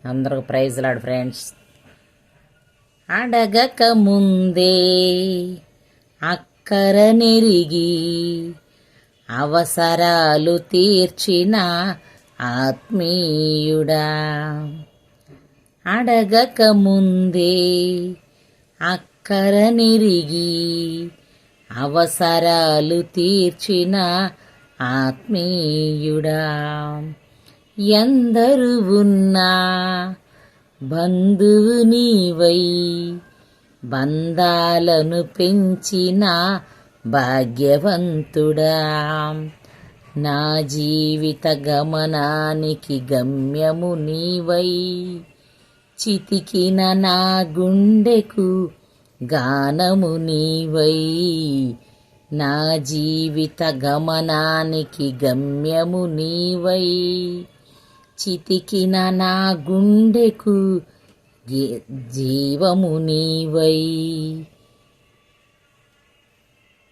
అందరికి praise లాడు friends. అడగక ముందే అక్కర నెరిగి అవసరాలు తీర్చిన ఆత్మీయుడా. అడగక ముందే అక్కర నెరిగి అవసరాలు తీర్చిన ఆత్మీయుడా. ఎందరు ఉన్నా బంధువు నీవై బంధాలను పెంచిన భాగ్యవంతుడా. నా జీవిత గమనానికి గమ్యము నీవై చితికిన నా గుండెకు గానము నీవై. నా జీవిత గమనానికి గమ్యము నీవై చితికిన నా గుండెకు జీవము నీవై.